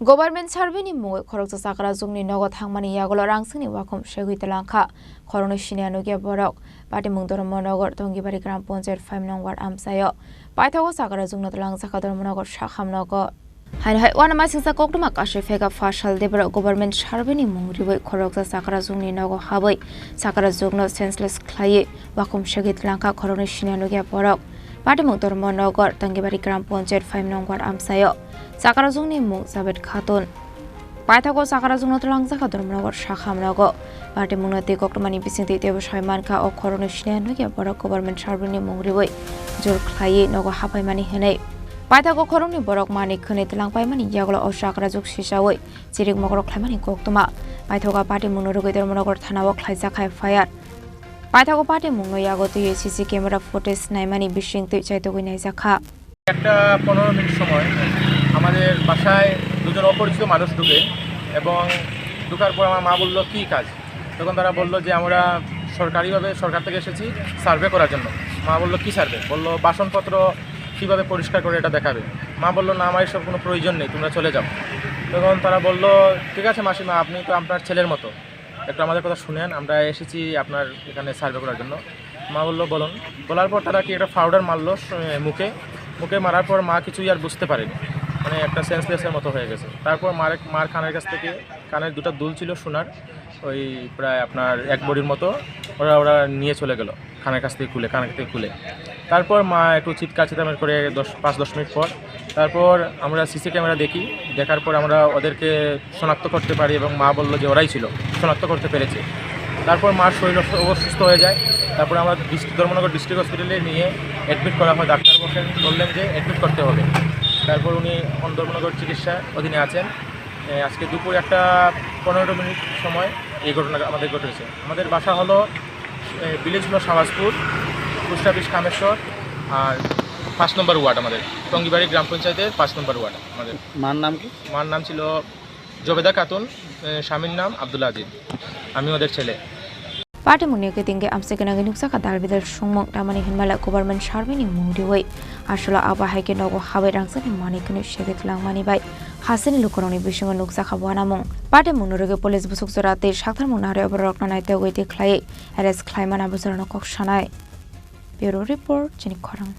Government survey ni mungoi Khoroksa ChakrajwknI Nogo thangmani yagolo Rangchakni Wakhum Segwi Twlangkha Khoroknwi Siniya Nukya Borok Party Mungdormo Nogo Tonggibari Gram Panchayat 5 nong ward amsayo Paithago ChakrajwknI Twlangkha Dormo Shakham Nogo Hai Wanama Singsa Kokduma Kashe Fega Fashal Debra Government survey ni mungriwoi Khoroksa ChakrajwknI Nogo habwi ChakrajwknI senseless khlai Wakhum Segwi Twlangkha Khoroknwi Siniya Nukya Borok Party Mungdormo Nogo Tonggibari Gram Panchayat 5 nong ward amsayo ChakrajwknI mung Sabet Khatun Paithago ChakrajwknI Twlangkha Dormo Shakham Nogo Party Mungnati Kokdumani Bisingti Tebo Shaimanka o Khoroknwi Siniya Nukya Borok Government survey ni mungriwoi Jor khlai Nogo hapai mani henai Paithago Khoroknwi Borok mani khani Twlangpai mani yaglo o Chakrajwk sisawoi chirik mogorok khlaimani koktuma Paithago party mungno rugoi Dormonogor thanao khlaijakhai fire Paithago party mungno yago tuye CC camera footage naimani bisingti chaitogoi naijakha একটা 15 minute সময় আমাদের বাসায় দুজন অপরিচিত মানুষ ঢুকে এবং ঢোকার পর আমার মা বলল কি কাজ তখন তারা বলল যে আমরা সরকারিভাবে সরকার থেকে এসেছি সার্ভে করার জন্য মা বলল কি সার্ভে বলল বাসনপত্র কিভাবে পরিষ্কার করে এটা দেখাবে মা বলল না আমার এসব কোনো প্রয়োজন নেই তোমরা চলে যাও তখন তারা বলল ঠিক আছে মাসিমা আপনি তো আপনার ছেলের মতো একটু আমাদের কথা শুনেন আমরা এসেছি আপনার এখানে সার্ভে করার জন্য মা বলল বলুন বলার পর তারা কি একটা পাউডার মারলো মুখে মারার পর মা কিছুই আর বুঝতে পারেনি মানে একটা সেন্সলেসের মতো হয়ে গেছে তারপর মার কানের কাছ থেকে কানের দুটো দুল ছিল সোনার ওই প্রায় আপনার এক বড়ির মতো ওরা নিয়ে চলে গেল কানের কাছ থেকে খুলে তারপর মা একটু চিৎকার চেঁচামেচি করে 5-10 মিনিট পর তারপর আমরা সিসি ক্যামেরা দেখার পর আমরা ওদেরকে শনাক্ত করতে পারি এবং মা বলল যে ওরাই ছিল শনাক্ত করতে পেরেছে তারপর মার শরীর অসুস্থ হয়ে যায় তারপর আমরা ধর্মনগর ডিস্ট্রিক্ট হসপিটালে নিয়ে অ্যাডমিট করা হয় ডাক্তার বললেন যে অ্যাডমিট করতে হবে তারপর উনি ধর্মনগর চিকিৎসা অধীনে আছেন আজকে দুপুর 15 মিনিট সময় এই ঘটনা আমাদের ঘটেছে আমাদের বাসা হলো ভিলেজ হলো শাহবাজপুর পোস্ট অফিস কামেশ্বর আর 5 নম্বর ওয়ার্ড আমাদের টঙ্গিবাড়ি গ্রাম পঞ্চায়েতের 5 নম্বর ওয়ার্ড আমাদের মার নাম কি মার নাম ছিল জবেদা খাতুন স্বামীর নাম আব্দুল আজিজ আমি ওদের ছেলে Party munike tingge amse kenangi nuksa ka darbidal sungmong tamani hinmala government survey ni mungdiwoi ashola aba haike nogo habai Rangchakni mani kunu Segwi Twlangmani bai hasini lukoroni bisingo nuksa ka buanamung party munoroge police busuk jorate sakthar munare oborokna naite goiti khlai arrest khlaimana bujorno kok sanai bureau report Chini Khorang